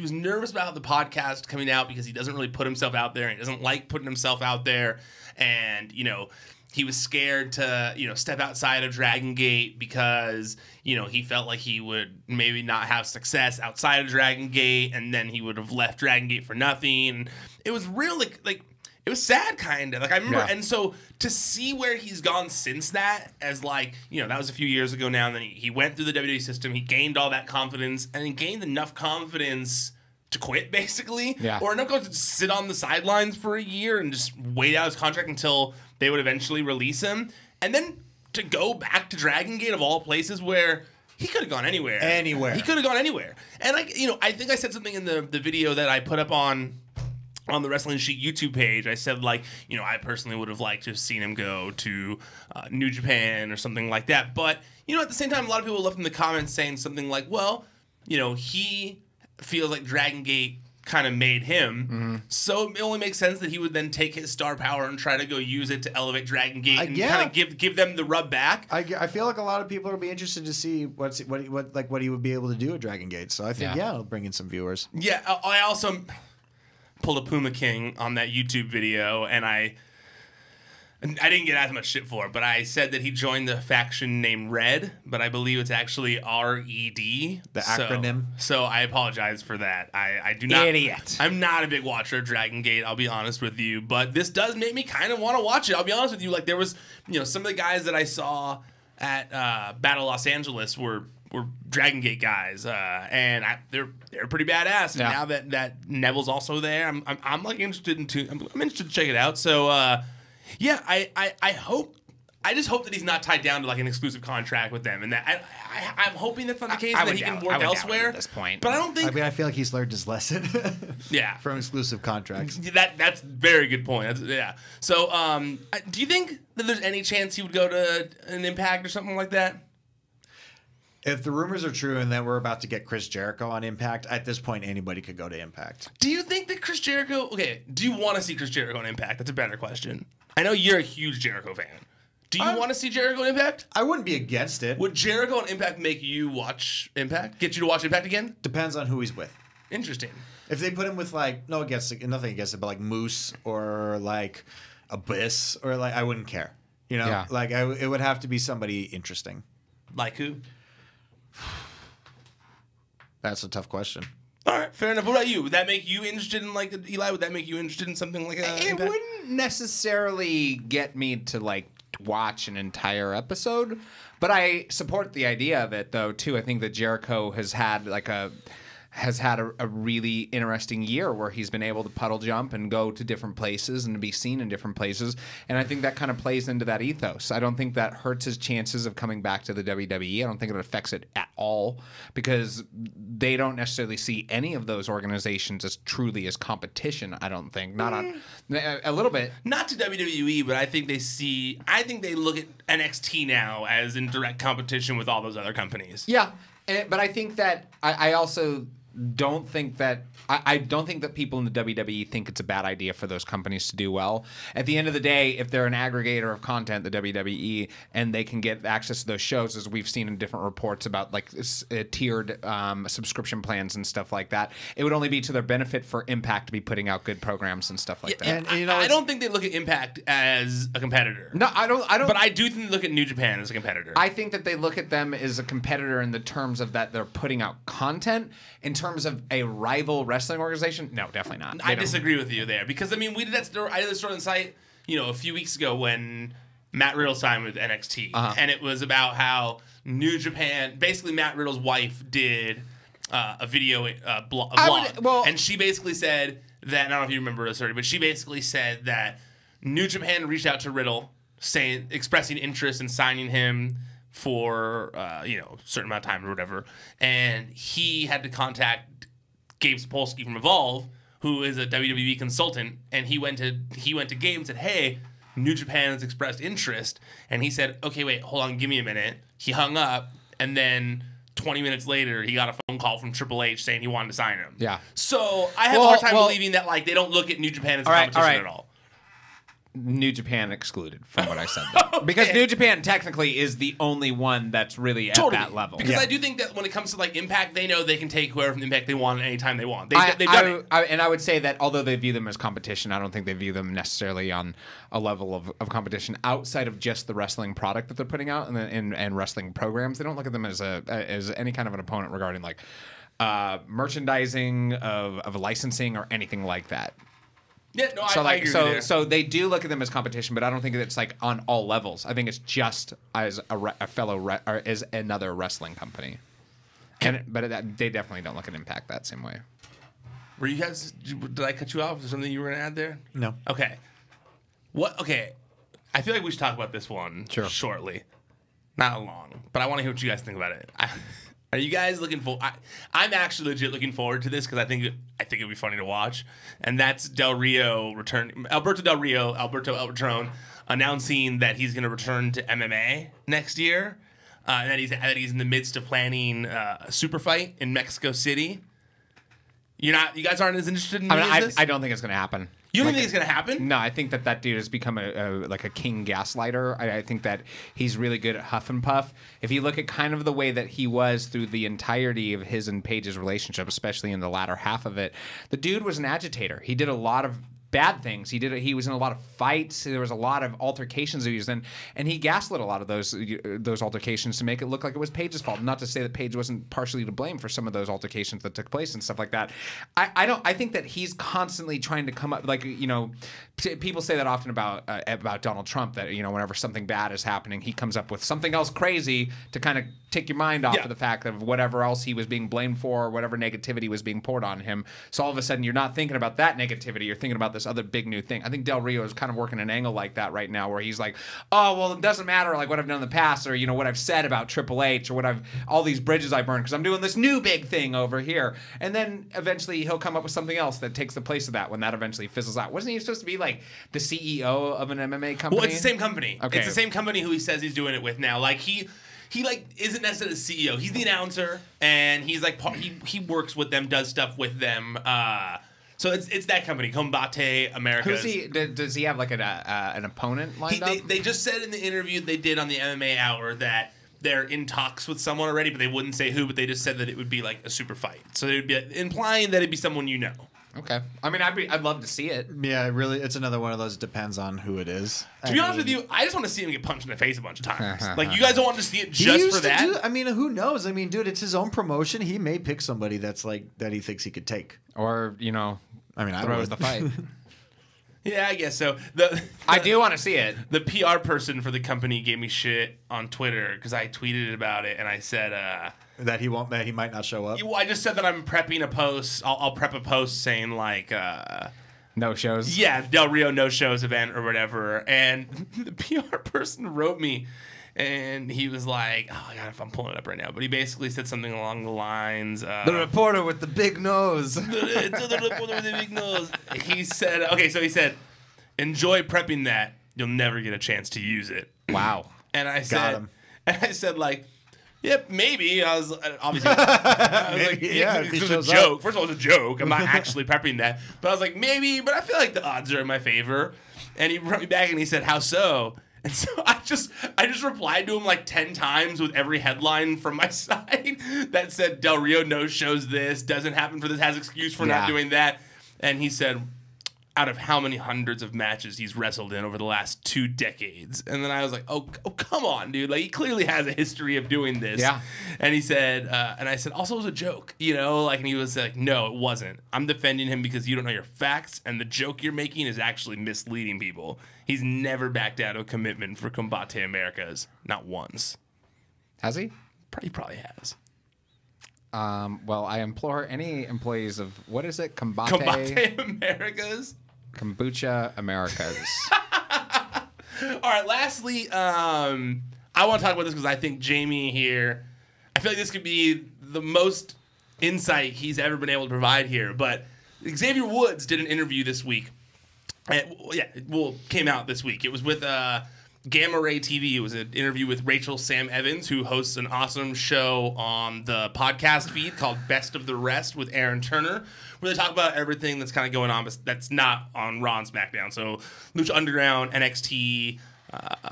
was nervous about the podcast coming out because he doesn't really put himself out there, and he doesn't like putting himself out there, and he was scared to, step outside of Dragon Gate because, he felt like he would maybe not have success outside of Dragon Gate, and then he would have left Dragon Gate for nothing. And it was really like it was sad, kind of. Like I remember, and so to see where he's gone since that, as like that was a few years ago now. And then he went through the WWE system, he gained all that confidence, and he gained enough confidence to quit, basically, or enough to sit on the sidelines for a year and just wait out his contract until they would eventually release him, and then to go back to Dragon Gate of all places where he could have gone anywhere. He could have gone anywhere. And I think I said something in the video that I put up on the Wrestling Sheet YouTube page. I said like, I personally would have liked to have seen him go to New Japan or something like that. But at the same time, a lot of people left in the comments saying something like, well, he feels like Dragon Gate kind of made him, so it only makes sense that he would then take his star power and try to go use it to elevate Dragon Gate and kind of give them the rub back. I feel like a lot of people will be interested to see what he would be able to do at Dragon Gate. So I think it'll bring in some viewers. Yeah, I also pulled a Puma King on that YouTube video, and I didn't get as much shit for it, but I said that he joined the faction named Red, but I believe it's actually RED. The acronym. So I apologize for that. I do not. Idiot. I'm not a big watcher of Dragon Gate, I'll be honest with you, but this does make me kind of want to watch it. I'll be honest with you. Like there was, some of the guys that I saw at Battle Los Angeles were Dragon Gate guys, and they're pretty badass. And now that Neville's also there, I'm like interested I'm interested to check it out. So. Yeah, I just hope that he's not tied down to like an exclusive contract with them, and that I'm hoping that's not the case, that he can work elsewhere at this point. But I don't think. I feel like he's learned his lesson. From exclusive contracts. That's a very good point. So, do you think that there's any chance he would go to an Impact or something like that? If the rumors are true and then we're about to get Chris Jericho on Impact, at this point anybody could go to Impact. Do you think that Chris Jericho? Okay, do you want to see Chris Jericho on Impact? That's a better question. I know you're a huge Jericho fan. Do you want to see Jericho on Impact? I wouldn't be against it. Would Jericho on Impact make you watch Impact? Get you to watch Impact again? Depends on who he's with. Interesting. If they put him with nothing against it, but like Moose or like Abyss or like I wouldn't care. Like it would have to be somebody interesting. Like who? That's a tough question. All right, fair enough. What about you? Would that make you interested in like Eli? Would that make you interested in something like It Impact? wouldn't necessarily get me to like watch an entire episode, but I support the idea of it though too. I think that Jericho has had a really interesting year where he's been able to puddle jump and go to different places and to be seen in different places. And I think that kind of plays into that ethos. I don't think that hurts his chances of coming back to the WWE. I don't think it affects it at all because they don't necessarily see any of those organizations as truly as competition, I don't think. Not on a little bit. Not to WWE, but I think they look at NXT now as in direct competition with all those other companies. Yeah. But I think that I also don't think that I don't think that people in the WWE think it's a bad idea for those companies to do well. At the end of the day, if they're an aggregator of content, the WWE, and they can get access to those shows, as we've seen in different reports about like tiered subscription plans and stuff like that, it would only be to their benefit for Impact to be putting out good programs and stuff like that. And I don't think they look at Impact as a competitor. No, I don't. But I do think they look at New Japan as a competitor. I think that they look at them as a competitor in the terms of that they're putting out content. In terms terms of a rival wrestling organization, no, definitely not. I disagree with you there because I mean we did that story. I did the story on the site, a few weeks ago when Matt Riddle signed with NXT, and it was about how New Japan, basically Matt Riddle's wife did a video vlog, and she basically said that, I don't know if you remember this already, but she basically said that New Japan reached out to Riddle, expressing interest in signing him for a certain amount of time or whatever, and he had to contact Gabe Sapolsky from Evolve, who is a WWE consultant, and he went to Gabe and said, "Hey, New Japan has expressed interest," and he said, "Okay, wait, hold on, give me a minute." He hung up, and then 20 minutes later, he got a phone call from Triple H saying he wanted to sign him. Yeah. So I have a hard time believing that they don't look at New Japan as a competition at all. New Japan excluded from what I said there. Okay. Because New Japan technically is the only one that's really at that level. Because I do think that when it comes to Impact, they know they can take whoever from Impact they want anytime they want. They've done it. And I would say that although they view them as competition, I don't think they view them necessarily on a level of competition outside of just the wrestling product that they're putting out and wrestling programs. They don't look at them as any kind of an opponent regarding merchandising of licensing or anything like that. Yeah, no, I agree with you there. So they do look at them as competition, but I don't think it's on all levels. I think it's just as as another wrestling company. But they definitely don't look at Impact that same way. Were you guys? Did I cut you off? Is there something you were gonna add there? No. Okay. What? Okay. I feel like we should talk about this one shortly. Not long, but I want to hear what you guys think about it. Are you guys looking for? I'm actually legit looking forward to this because I think it'd be funny to watch, and that's Alberto Del Rio, Alberto El Patron, announcing that he's going to return to MMA next year, and that he's in the midst of planning a super fight in Mexico City. You guys aren't as interested in this? I don't think it's going to happen. You don't think it's going to happen? No, I think that dude has become a king gaslighter. I think that he's really good at huff and puff. If you look at kind of the way that he was through the entirety of his and Paige's relationship, especially in the latter half of it, the dude was an agitator. He did a lot of bad things. He was in a lot of fights. There was a lot of altercations that he was in, and he gaslit a lot of those altercations to make it look like it was Paige's fault. Not to say that Paige wasn't partially to blame for some of those altercations that took place and stuff like that. I think that he's constantly trying to come up, people say that often about Donald Trump, that whenever something bad is happening, he comes up with something else crazy to kind of take your mind off of the fact of whatever else he was being blamed for, or whatever negativity was being poured on him. So all of a sudden, you're not thinking about that negativity. You're thinking about this other big new thing. I think Del Rio is kind of working an angle like that right now, where he's like, oh, well, it doesn't matter what I've done in the past, or what I've said about Triple H, or all these bridges I burned, because I'm doing this new big thing over here. And then eventually he'll come up with something else that takes the place of that when that eventually fizzles out. Wasn't he supposed to be the CEO of an MMA company? Well, it's the same company. Okay. It's the same company who he says he's doing it with now. He isn't necessarily the CEO. He's the announcer, and he's he works with them, does stuff with them. So it's that company, Combate Americas. Does he have an opponent lined up? They just said in the interview they did on the MMA Hour that they're in talks with someone already, but they wouldn't say who. But they just said that it would be a super fight. So they would be implying that it'd be someone you know. Okay. I mean, I'd love to see it. Yeah, really, it's another one of those. Depends on who it is. To be honest with you, I just want to see him get punched in the face a bunch of times. You guys don't want to see it just for that? Who knows? I mean, dude, it's his own promotion. He may pick somebody that's that he thinks he could take. Or, throws the fight. Yeah, I guess so. I do want to see it. The PR person for the company gave me shit on Twitter because I tweeted about it, and I said that he might not show up. I just said that I'm prepping a post. I'll prep a post saying no shows. Yeah, Del Rio no shows event or whatever. And the PR person wrote me, and he was like, "Oh God, if I'm pulling it up right now," but he basically said something along the lines, "The reporter with the big nose." The reporter with the big nose. He said, he said, "Enjoy prepping that. You'll never get a chance to use it." Wow. And I said, yep, maybe. I was obviously, it was a joke. First of all, it was a joke. I'm not actually prepping that. But I was like, maybe, but I feel like the odds are in my favor. And he wrote me back and he said, "How so?" And so I just replied to him 10 times with every headline from my side that said Del Rio no shows this, doesn't happen for this, has excuse for not doing that. And he said, out of how many hundreds of matches he's wrestled in over the last 2 decades. And then I was like, oh, come on, dude. Like, he clearly has a history of doing this. Yeah. And he said, and I said, also it was a joke, you know? Like, and he was like, no, it wasn't. I'm defending him because you don't know your facts, and the joke you're making is actually misleading people. He's never backed out of a commitment for Combate Americas. Not once. Has he? He probably has. Well, I implore any employees of, what is it? Combate Americas? Kombucha Americas. All right, lastly, I want to talk about this because I think Jamie here, I feel like this could be the most insight he's ever been able to provide here. But Xavier Woods did an interview this week. Came out this week. It was with Gamma Ray TV. It was an interview with Rachel Sam Evans, who hosts an awesome show on the podcast feed called Best of the Rest with Aaron Turner, where they talk about everything that's kind of going on, but that's not on Raw and SmackDown. So Lucha Underground, NXT,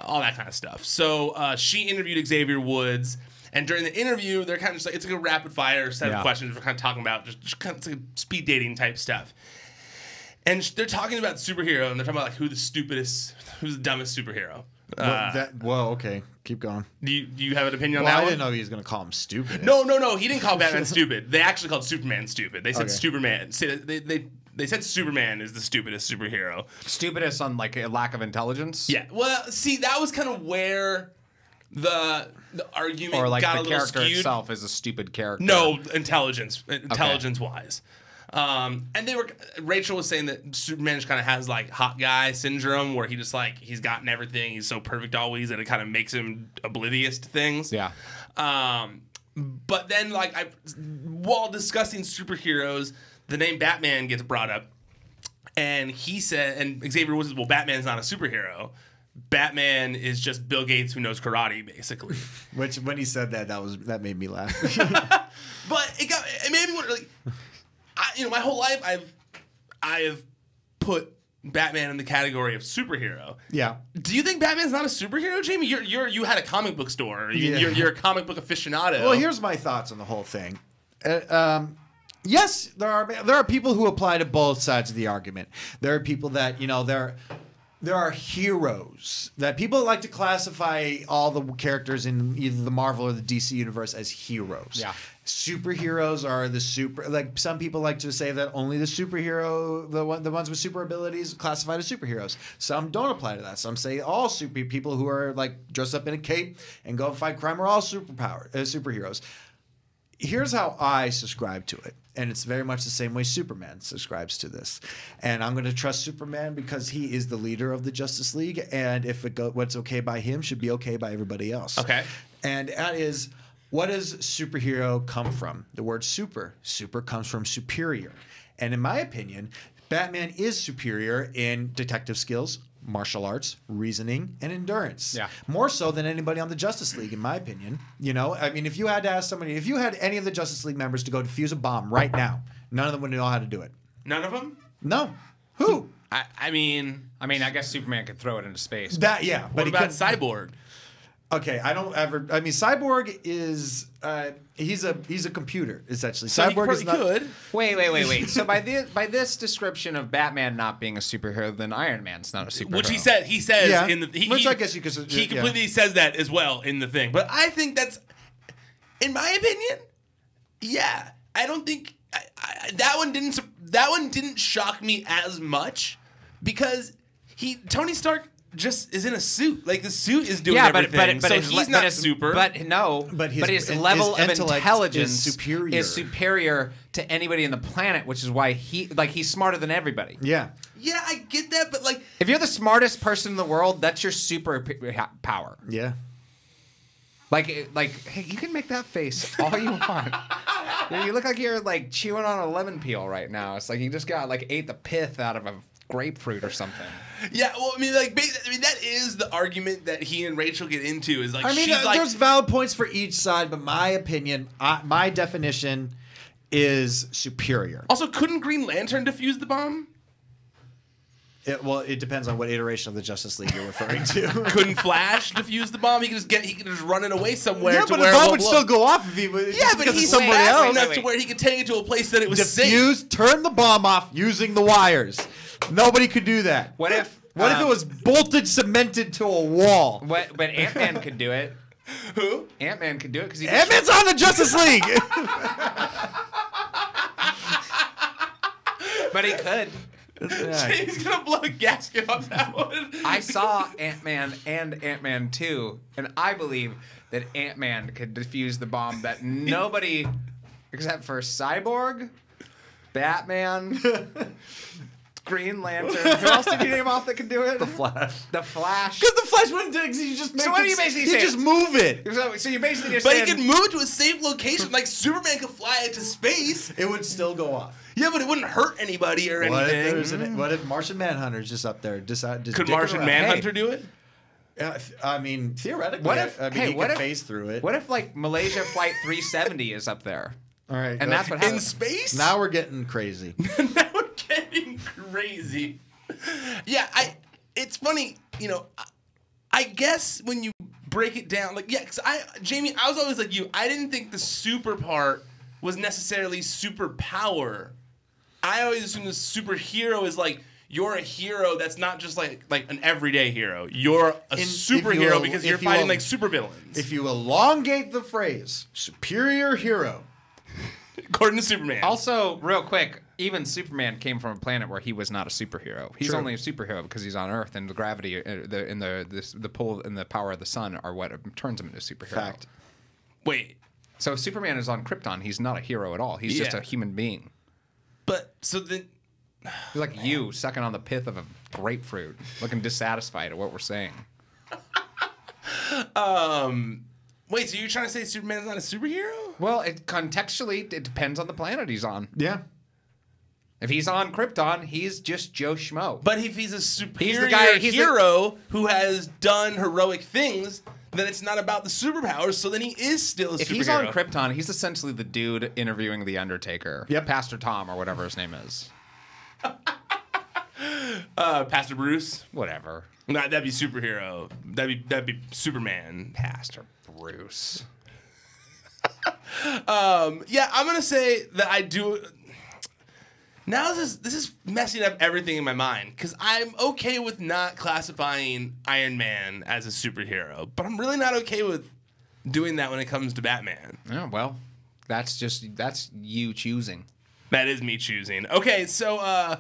all that kind of stuff. So she interviewed Xavier Woods, and during the interview, they're kind of just like, it's like a rapid fire set of questions. We're kind of talking about just kind of, it's like speed dating type stuff. And they're talking about superhero, and they're talking about like who's the dumbest superhero. Okay. Keep going. Do you have an opinion on Well, that I one? didn't know he was going to call him stupid. No. He didn't call Batman stupid. They actually called Superman stupid. They said Okay. Superman. They said Superman is the stupidest superhero. Stupidest on like a lack of intelligence? Yeah. Well, see, that was kind of where the argument Or like got the a little character skewed. itself is a stupid character? No, intelligence wise. And Rachel was saying that Superman just kind of has like hot guy syndrome, where he just like, he's gotten everything. He's so perfect always that it kind of makes him oblivious to things. Yeah. But then while discussing superheroes, the name Batman gets brought up, and he said, and Xavier Woods says, well, Batman's not a superhero. Batman is just Bill Gates who knows karate, basically. Which, when he said that made me laugh. But it made me wonder, like, my whole life I have put Batman in the category of superhero. Yeah. Do you think Batman's not a superhero, Jamie? You had a comic book store. You're a comic book aficionado. Well, here's my thoughts on the whole thing. Yes, there are people who apply to both sides of the argument. There are people that, there are heroes that people like to classify all the characters in either the Marvel or the DC universe as heroes. Yeah. Superheroes are like some people like to say that only the superhero, the ones with super abilities, classified as superheroes. Some don't apply to that. Some say all people who are like dressed up in a cape and go fight crime are all superheroes. Here's how I subscribe to it. And it's very much the same way Superman subscribes to this. And I'm going to trust Superman because he is the leader of the Justice League. And if what's okay by him should be okay by everybody else. Okay. And that is, what does superhero come from? The word super. Super comes from superior. And in my opinion, Batman is superior in detective skills, martial arts, reasoning, and endurance. Yeah. More so than anybody on the Justice League, in my opinion. If you had to ask somebody, if you had any of the Justice League members to go defuse a bomb right now, none of them would know how to do it. None of them? No. Who? I mean, I guess Superman could throw it into space. But what he about couldn't- Cyborg? Okay, Cyborg is he's a computer essentially. So Cyborg he is not. could. Wait. So by this description of Batman not being a superhero, then Iron Man's not a superhero. Which he says Yeah, in the which I guess you could. he completely says that as well in the thing. But I think that's, in my opinion, yeah. I don't think that one didn't shock me as much because Tony Stark just is in a suit. Like the suit is doing everything. So he's not super. But his level of intelligence is superior to anybody on the planet, which is why he's smarter than everybody. Yeah. Yeah, I get that, but like, if you're the smartest person in the world, that's your super power. Yeah. Like, hey, you can make that face all you want. You look like you're like chewing on a lemon peel right now. It's like you just ate the pith out of a grapefruit or something. Yeah, well, that is the argument that he and Rachel get into. Is like, there's valid points for each side, but my opinion, my definition is superior. Also, couldn't Green Lantern defuse the bomb? Well, it depends on what iteration of the Justice League you're referring to. Couldn't Flash defuse the bomb? He could just run it away somewhere. Yeah, to but where the it bomb won't would blow. still go off if he was. Yeah, but because he's of somebody fast else. enough to where he could take it to a place that it was safe. Defuse, turn the bomb off using the wires. Nobody could do that. What if it was bolted, cemented to a wall? But Ant-Man could do it. Who? Ant-Man could do it because he. Ant-Man's on the Justice League. But he could. He's gonna blow a gasket on that one. I saw Ant-Man and Ant-Man 2, and I believe that Ant-Man could defuse the bomb that nobody, except for Cyborg, Batman, Green Lantern. Who else did you name off that could do it? The Flash. The Flash. Because the Flash wouldn't do it. You just make So what are you basically you saying? just move it. So you basically just But saying, he could move to a safe location. Like Superman could fly it to space. It would still go off. Yeah, but it wouldn't hurt anybody or anything. What if Martian Manhunter's just up there? Could Martian Manhunter do it? I mean, theoretically, What if- I mean, hey, he what could if- phase through it. what if like Malaysia Flight 370 is up there? All right, And that's what In happens. space? Now we're getting crazy. Now we're getting crazy. Yeah, it's funny, I guess when you break it down, like, yeah, 'cause Jamie, I was always like you. I didn't think the super part was necessarily superpower. I always assumed the superhero is like, you're a hero that's not just like an everyday hero. You're a superhero because you're fighting like supervillains. If you elongate the phrase superior hero, According to Superman. Also, real quick, even Superman came from a planet where he was not a superhero. He's True. only a superhero because he's on Earth, and the gravity, the pull, and the power of the sun are what turns him into a superhero. fact. Wait, So Superman is on Krypton. He's not a hero at all. He's just Yeah. a human being. but so then. He's like you sucking on the pith of a grapefruit, looking dissatisfied at what we're saying. Wait, so you're trying to say Superman's not a superhero? Well, contextually, it depends on the planet he's on. Yeah. If he's on Krypton, he's just Joe Schmo. But if he's a superior he's the- hero who has done heroic things, then it's not about the superpowers. So then he is still a superhero. If he's on Krypton, he's essentially the dude interviewing the Undertaker. Yep. Pastor Tom or whatever his name is. Pastor Bruce, Whatever. no, that'd be superhero. That'd be Superman. Pastor Bruce. Yeah, I'm gonna say that I do. Now this is messing up everything in my mind because I'm okay with not classifying Iron Man as a superhero, but I'm really not okay with doing that when it comes to Batman. Yeah, well, that's you choosing. That is me choosing. Okay, so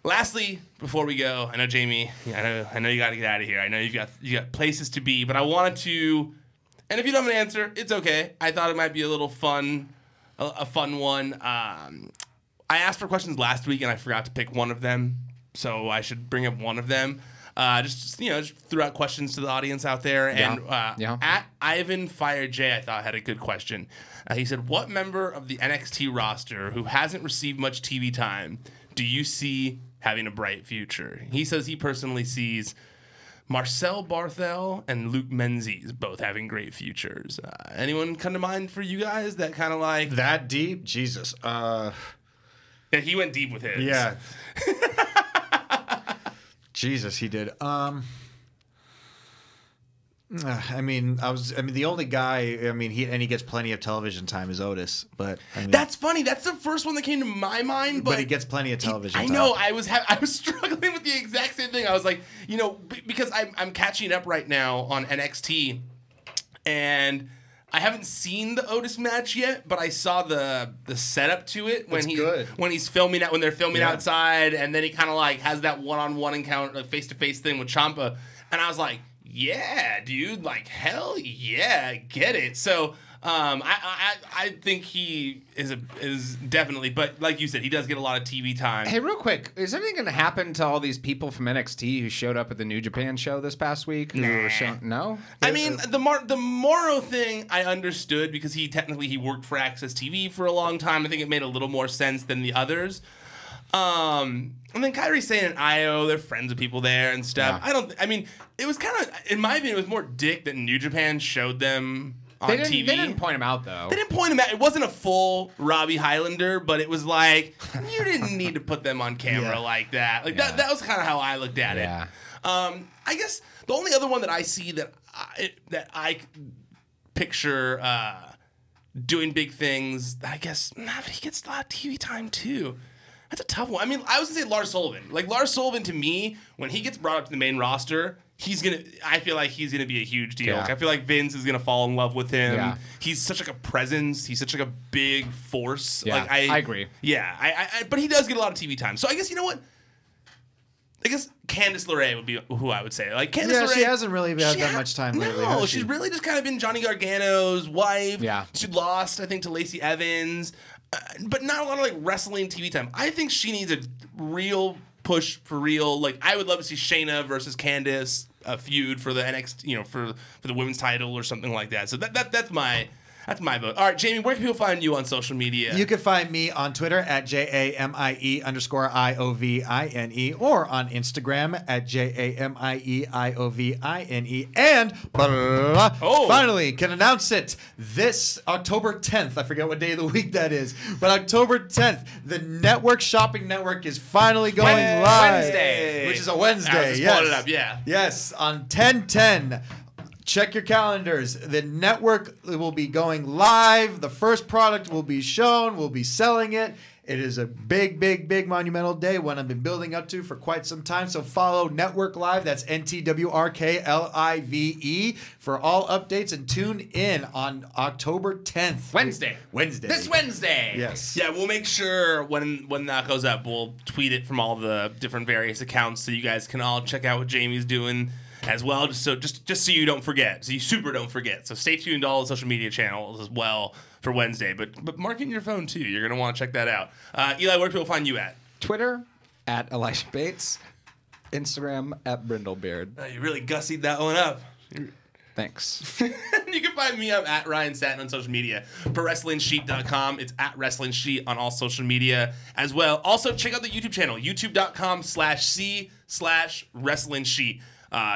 lastly, before we go, I know Jamie, I know you got to get out of here. I know you got places to be, but I wanted to, and if you don't have an answer, it's okay. I thought it might be a little fun, a fun one. I asked for questions last week and I forgot to pick one of them, so I should bring up one of them. Just threw out questions to the audience out there, and at Ivan Fire J, I thought had a good question. He said, "What member of the NXT roster who hasn't received much TV time do you see having a bright future?" He says he personally sees Marcel Barthel and Luke Menzies both having great futures. Anyone come to mind for you guys that kind of like That deep? Jesus. Yeah, he went deep with his. Yeah. Jesus, he did. I mean, the only guy. He gets plenty of television time is Otis, but That's funny. That's the first one that came to my mind. But he gets plenty of television I time. know. I was struggling with the exact same thing. I was like, because I'm catching up right now on NXT, and I haven't seen the Otis match yet, but I saw the setup to it when he's filming when they're filming outside, and then he kind of like has that one-on-one encounter, like face-to-face thing with Ciampa, and I was like, yeah, dude, like hell yeah, get it. So I think he is definitely, but like you said, he does get a lot of TV time. Hey, real quick, is anything going to happen to all these people from NXT who showed up at the New Japan show this past week? No? I mean, the Morrow thing I understood because he worked for Access TV for a long time. I think it made a little more sense than the others. And then Kyrie Sane and Io, they're friends with people there and stuff. Yeah. It was kind of, in my opinion, it was more dick that New Japan showed them on They TV. didn't point him out though. They didn't point him out. It wasn't a full Robbie Highlander, but it was like you didn't need to put them on camera like that. Like that was kind of how I looked at it. I guess the only other one that I see that I picture doing big things, I guess, but he gets a lot of TV time too. That's a tough one. I mean, I was gonna say Lars Sullivan. Like Lars Sullivan, to me, when he gets brought up to the main roster, I feel like he's gonna be a huge deal. Yeah. Like, I feel like Vince is gonna fall in love with him. Yeah. He's such like a presence. He's such like a big force. Yeah, Like I agree. Yeah, I but he does get a lot of TV time. So I guess you know what? I guess Candice LeRae would be who I would say. Like Candice LeRae, she hasn't really had that much time lately. No, has she's she? really just kind of been Johnny Gargano's wife. Yeah. She lost, I think, to Lacey Evans, but not a lot of like wrestling TV time. I think she needs a real push for real. Like I would love to see Shayna versus Candice, a feud for the NXT, for the women's title or something like that. So that's my vote. All right, Jamie, where can people find you on social media? You can find me on Twitter at JAMIE_IOVINE or on Instagram at JAMIEIOVINE. And finally can announce it this October 10th. I forget what day of the week that is, but October 10th, the Network Shopping Network is finally going live. Wednesday. Which is a Wednesday. I was just pulling it up, yeah. Yes, on 10/10. Check your calendars. The network will be going live. The first product will be shown. We'll be selling it. It is a big, big, big monumental day, one I've been building up to for quite some time. So follow Network Live. That's NTWRKLIVE for all updates, and tune in on October 10th. Wednesday. This Wednesday. Yes. Yeah, we'll make sure when that goes up, we'll tweet it from all the different various accounts so you guys can all check out what Jamie's doing as well, just so you don't forget, so you super don't forget. So stay tuned to all the social media channels as well for Wednesday, but mark it in your phone too. You're gonna want to check that out. Eli, where can people find you at? Twitter at Elijah Bates, Instagram at Brindlebeard. You really gussied that one up. Thanks. You can find me up at Ryan Satin on social media. ProWrestlingSheet.com. It's at Wrestling Sheet on all social media as well. Also, check out the YouTube channel, youtube.com/C/Wrestling Sheet.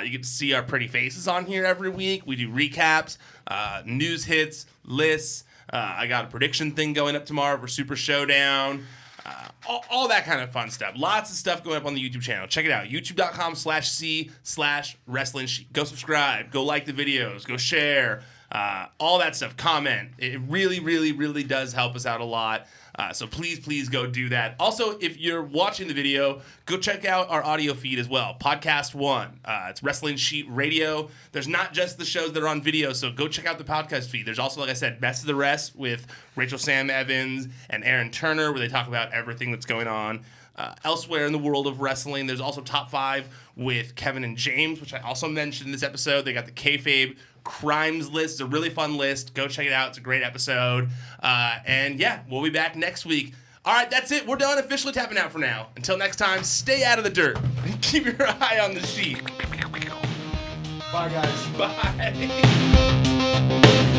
You get to see our pretty faces on here every week. We do recaps, news hits, lists. I got a prediction thing going up tomorrow for Super Showdown. All that kind of fun stuff. Lots of stuff going up on the YouTube channel. Check it out. youtube.com/C/Wrestling Sheet. Go subscribe. Go like the videos. Go share. All that stuff. Comment. It really, really, really does help us out a lot. So please go do that. Also, if you're watching the video, go check out our audio feed as well. Podcast 1. It's Wrestling Sheet Radio. There's not just the shows that are on video, so go check out the podcast feed. There's also, like I said, Best of the Rest with Rachel Sam Evans and Aaron Turner, where they talk about everything that's going on elsewhere in the world of wrestling. There's also Top 5 with Kevin and James, which I also mentioned in this episode. They got the Kayfabe Crimes list. It's a really fun list. Go check it out. It's a great episode. And yeah, we'll be back next week. All right, that's it. We're done officially tapping out for now. Until next time, stay out of the dirt and keep your eye on the sheet. Bye, guys. Bye.